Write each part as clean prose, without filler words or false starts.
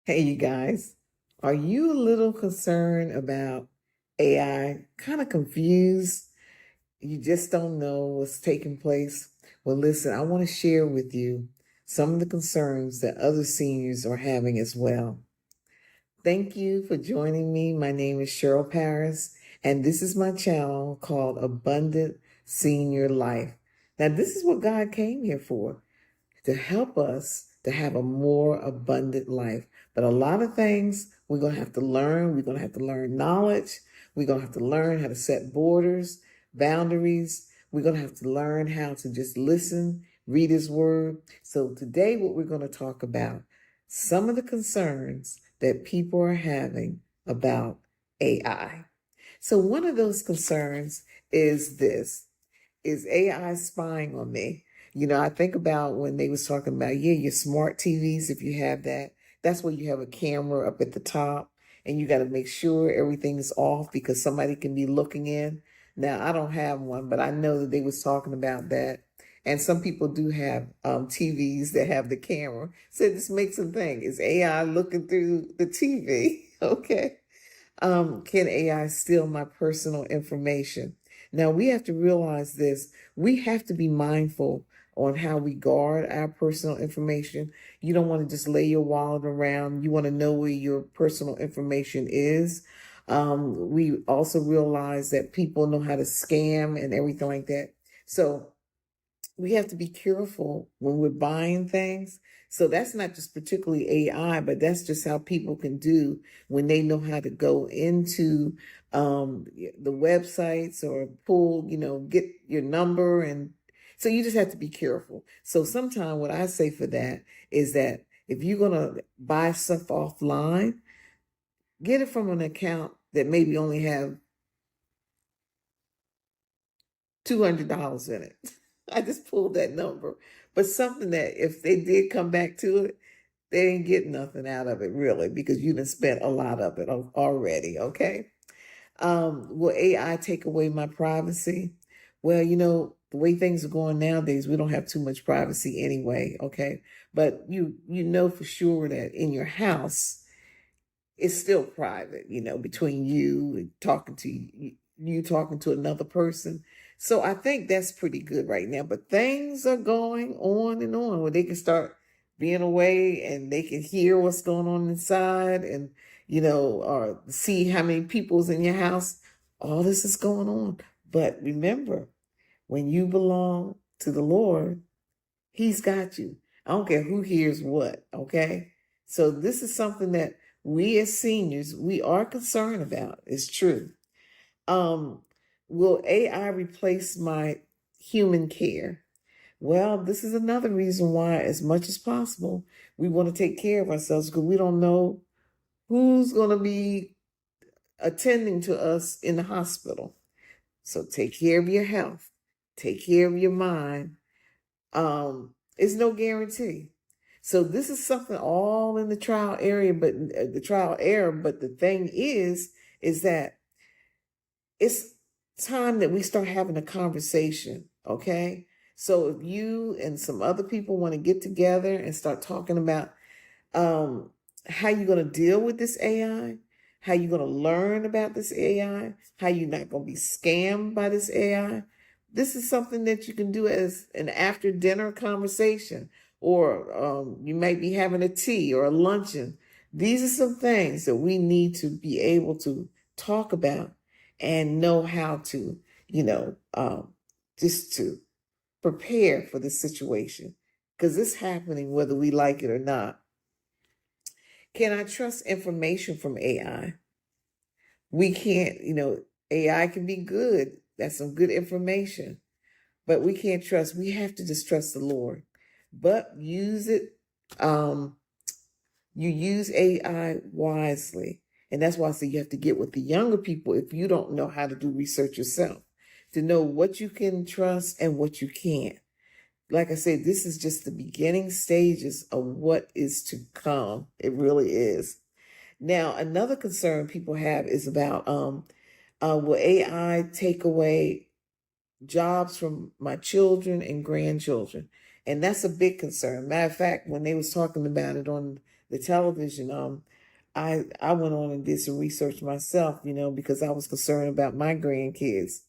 Hey, you guys, are you a little concerned about AI? Kind of confused? You just don't know what's taking place? Well, listen, I want to share with you some of the concerns that other seniors are having as well. Thank you for joining me. My name is Cheryl Paris, and this is my channel called Abundant Senior Life. Now, this is what God came here for, to help us to have a more abundant life. But a lot of things we're going to have to learn. We're going to have to learn knowledge. We're going to have to learn how to set borders, boundaries. We're going to have to learn how to just listen, read His Word. So today, what we're going to talk about, some of the concerns that people are having about AI. So one of those concerns is this: is AI spying on me? I think about when they was talking about, yeah, your smart TVs, if you have that, that's where you have a camera up at the top and you got to make sure everything is off because somebody can be looking in. Now, I don't have one, but I know that they was talking about that. And some people do have TVs that have the camera. So this makes them think, is AI looking through the TV? Okay. Can AI steal my personal information? Now we have to realize this. We have to be mindful on how we guard our personal information. You don't want to just lay your wallet around. You want to know where your personal information is. We also realize that people know how to scam and everything like that. So we have to be careful when we're buying things. So that's not just particularly AI, but that's just how people can do when they know how to go into the websites or pull, get your number. And so you just have to be careful. So sometimes what I say for that is that if you're going to buy stuff offline, get it from an account that maybe only have $200 in it. I just pulled that number. But something that if they did come back to it, they didn't get nothing out of it really because you done spent a lot of it already, okay? Will AI take away my privacy? Well, the way things are going nowadays, we don't have too much privacy anyway, okay? But you know for sure that in your house, it's still private, between you and talking to you talking to another person. So I think that's pretty good right now. But things are going on and on where they can start being away and they can hear what's going on inside and, or see how many people's in your house. All this is going on. But remember, when you belong to the Lord, He's got you. I don't care who hears what, okay? So this is something that we as seniors, we are concerned about. It's true. Um, will AI replace my human care? Well, this is another reason why, as much as possible, we want to take care of ourselves because we don't know who's going to be attending to us in the hospital. So take care of your health, take care of your mind. It's no guarantee. So this is something all in the trial area, but the trial error. But the thing is that it's time that we start having a conversation. Okay. So if you and some other people want to get together and start talking about how you're going to deal with this AI, how you're going to learn about this AI, how you're not going to be scammed by this AI. This is something that you can do as an after dinner conversation, or you might be having a tea or a luncheon. These are some things that we need to be able to talk about and know how to, just to prepare for this situation because it's happening whether we like it or not. Can I trust information from AI? We can't, AI can be good. That's some good information, but we can't trust. We have to just trust the Lord, but use it. Um, you use AI wisely. And that's why I say you have to get with the younger people if you don't know how to do research yourself, to know what you can trust and what you can't. Like I said, this is just the beginning stages of what is to come. It really is. Now, another concern people have is about will AI take away jobs from my children and grandchildren? And that's a big concern. Matter of fact, when they was talking about it on the television. I went on and did some research myself, because I was concerned about my grandkids.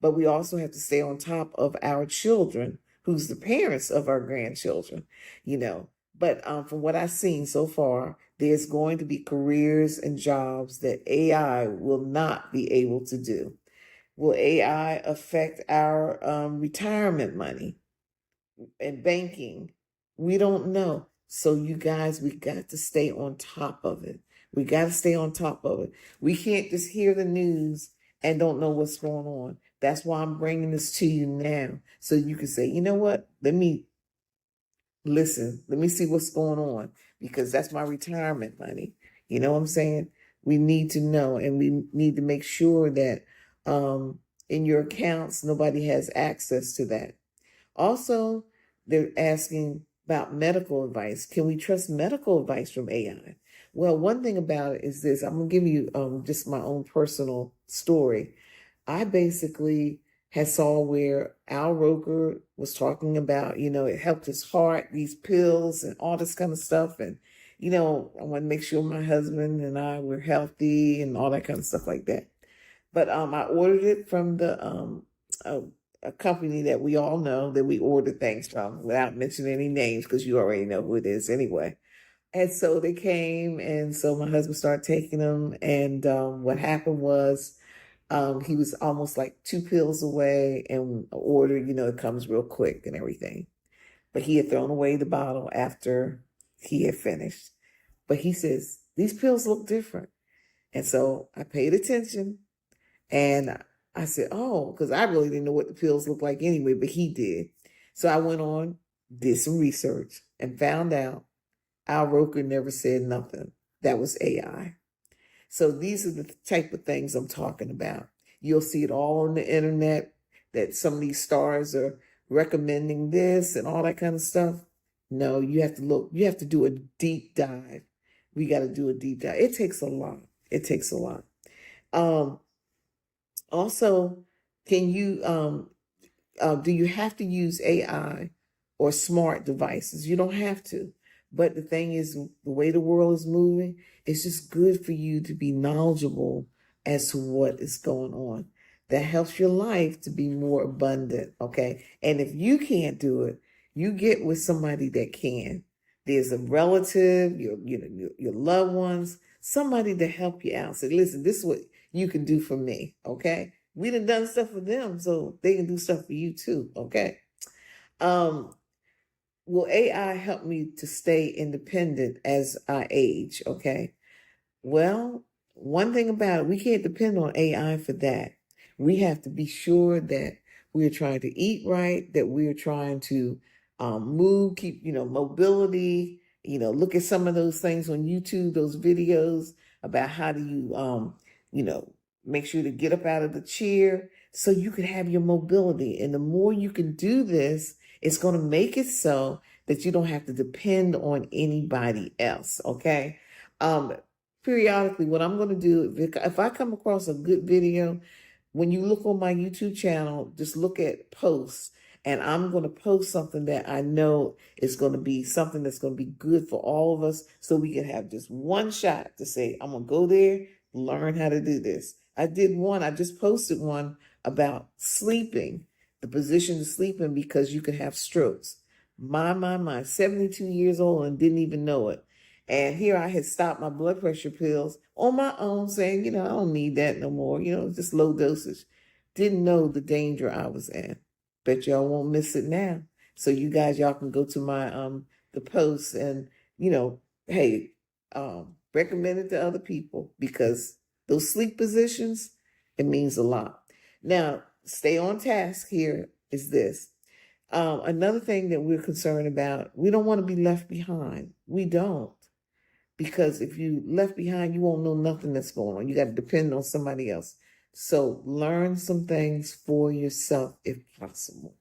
But we also have to stay on top of our children, who's the parents of our grandchildren, you know. But from what I've seen so far, there's going to be careers and jobs that AI will not be able to do. Will AI affect our retirement money and banking? We don't know. So, you guys, we got to stay on top of it. We got to stay on top of it. We can't just hear the news and don't know what's going on. That's why I'm bringing this to you now. So you can say, you know what? Let me listen. Let me see what's going on, because that's my retirement money. You know what I'm saying? We need to know, and we need to make sure that in your accounts, nobody has access to that. Also, they're asking about medical advice. Can we trust medical advice from AI? Well, one thing about it is this. I'm going to give you just my own personal story. I basically had saw where Al Roker was talking about, it helped his heart, these pills and all this kind of stuff. And, I want to make sure my husband and I were healthy and all that kind of stuff like that. But I ordered it from a company that we all know that we order things from, without mentioning any names, because you already know who it is anyway. And so they came, and so my husband started taking them. And what happened was he was almost like 2 pills away, and order, it comes real quick and everything. But he had thrown away the bottle after he had finished. But he says, these pills look different. And so I paid attention, and I said, oh, because I really didn't know what the pills looked like anyway, but he did. So I went on, did some research, and found out Al Roker never said nothing. That was AI. So these are the type of things I'm talking about. You'll see it all on the internet, that some of these stars are recommending this and all that kind of stuff. No, you have to look. You have to do a deep dive. We got to do a deep dive. It takes a lot. It takes a lot. Um, Also, can you do you have to use AI or smart devices? You don't have to. But the thing is, the way the world is moving, it's just good for you to be knowledgeable as to what is going on. That helps your life to be more abundant, okay? And if you can't do it, you get with somebody that can. There's a relative, your loved ones, somebody to help you out. Say, listen, this is what you can do for me, okay? We done stuff for them, so they can do stuff for you too, okay? Um, will AI help me to stay independent as I age, okay? Well, one thing about it, we can't depend on AI for that. We have to be sure that we're trying to eat right, that we're trying to move, keep, mobility, look at some of those things on YouTube, those videos about how do you, you know, make sure to get up out of the chair so you can have your mobility. And the more you can do this, it's going to make it so that you don't have to depend on anybody else, okay? Um, Periodically, what I'm going to do, if I come across a good video, when you look on my YouTube channel, just look at posts, and I'm going to post something that I know is going to be something that's going to be good for all of us, so we can have just one shot to say, I'm going to go there, learn how to do this. I just posted one about sleeping, the position to sleep in, because you can have strokes. My, 72 years old and didn't even know it. And here I had stopped my blood pressure pills on my own, saying, I don't need that no more, just low dosage. Didn't know the danger I was in. Bet y'all won't miss it now. So you guys, y'all can go to my the posts and, hey, recommend it to other people, because those sleep positions, it means a lot. Now, stay on task here is this. Another thing that we're concerned about, we don't want to be left behind. We don't. Because if you left behind, you won't know nothing that's going on. You got to depend on somebody else. So learn some things for yourself if possible.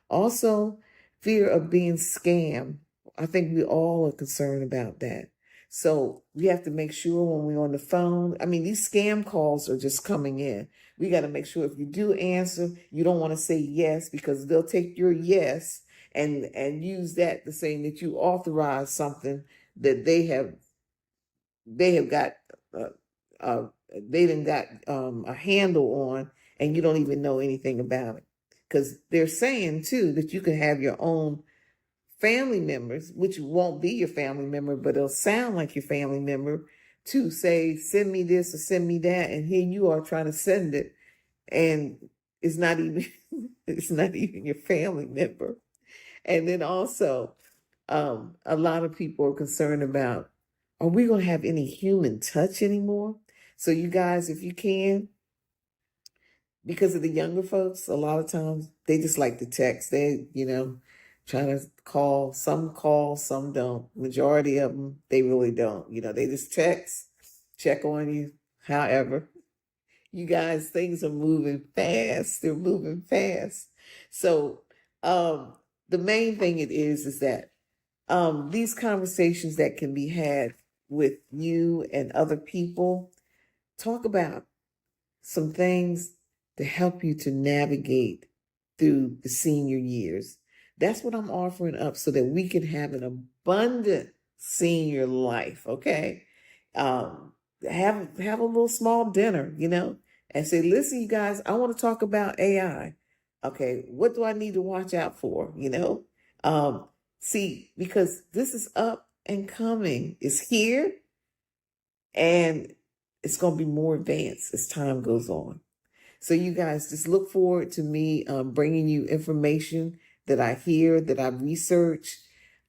Also, fear of being scammed. I think we all are concerned about that. So we have to make sure when we're on the phone, these scam calls are just coming in. We got to make sure if you do answer, you don't want to say yes, because they'll take your yes and use that to say that you authorize something that they have got uh, uh, they done got a handle on, and you don't even know anything about it. Because they're saying too that you can have your own family members, which won't be your family member, but it'll sound like your family member, to say, send me this or send me that, and here you are trying to send it, and it's not even it's not even your family member. And then also, a lot of people are concerned about, are we going to have any human touch anymore? So you guys, if you can, because of the younger folks, a lot of times they just like to text. They, trying to call, some don't. Majority of them, they really don't. They just text, check on you. However, you guys, things are moving fast. They're moving fast. So, the main thing it is that these conversations that can be had with you and other people, talk about some things to help you to navigate through the senior years. That's what I'm offering up so that we can have an abundant senior life, okay? Have a little small dinner, and say, listen, you guys, I want to talk about AI. Okay, what do I need to watch out for? See, because this is up and coming. It's here, and it's going to be more advanced as time goes on. So you guys just look forward to me bringing you information that I hear, that I research,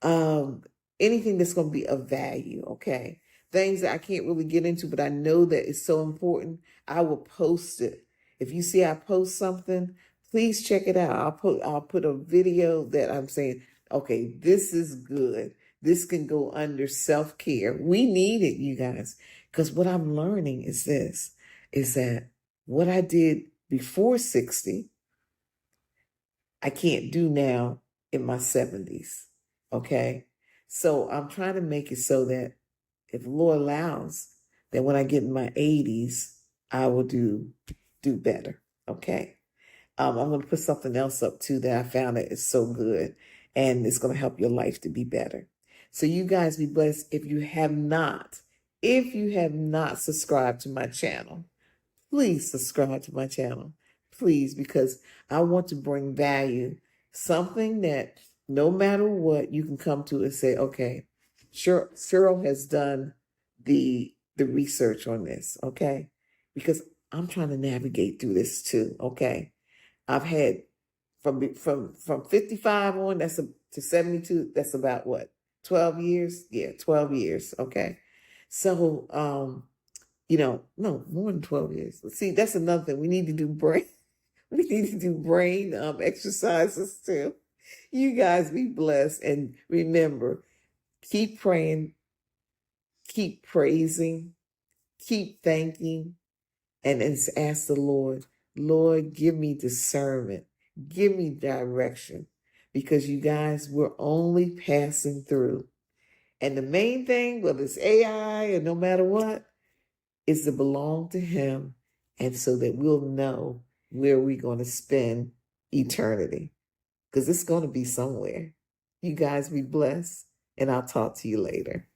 um, anything that's going to be of value, okay? Things that I can't really get into, but I know that it's so important. I will post it. If you see I post something, please check it out. I'll put a video that I'm saying, okay, this is good. This can go under self-care. We need it, you guys, because what I'm learning is this, is that what I did before 60, I can't do now in my 70s. Okay. So I'm trying to make it so that if the Lord allows, that when I get in my 80s, I will do better. Okay. I'm going to put something else up too that I found that is so good, and it's going to help your life to be better. So you guys be blessed. If you have not subscribed to my channel, please subscribe to my channel. Please, because I want to bring value, something that no matter what, you can come to and say, okay, Cheryl has done the research on this, okay? Because I'm trying to navigate through this too, okay? I've had from 55 on, to 72, that's about what? 12 years? Yeah, 12 years, okay? So, no, more than 12 years. See, that's another thing. We need to do brain, we need to do brain exercises too. You guys be blessed. And remember, keep praying, keep praising, keep thanking, and ask the Lord, Lord, give me discernment, give me direction. Because you guys, we're only passing through. And the main thing, whether it's AI or no matter what, is to belong to Him, and so that we'll know where we're going to spend eternity, because it's going to be somewhere. You guys be blessed, and I'll talk to you later.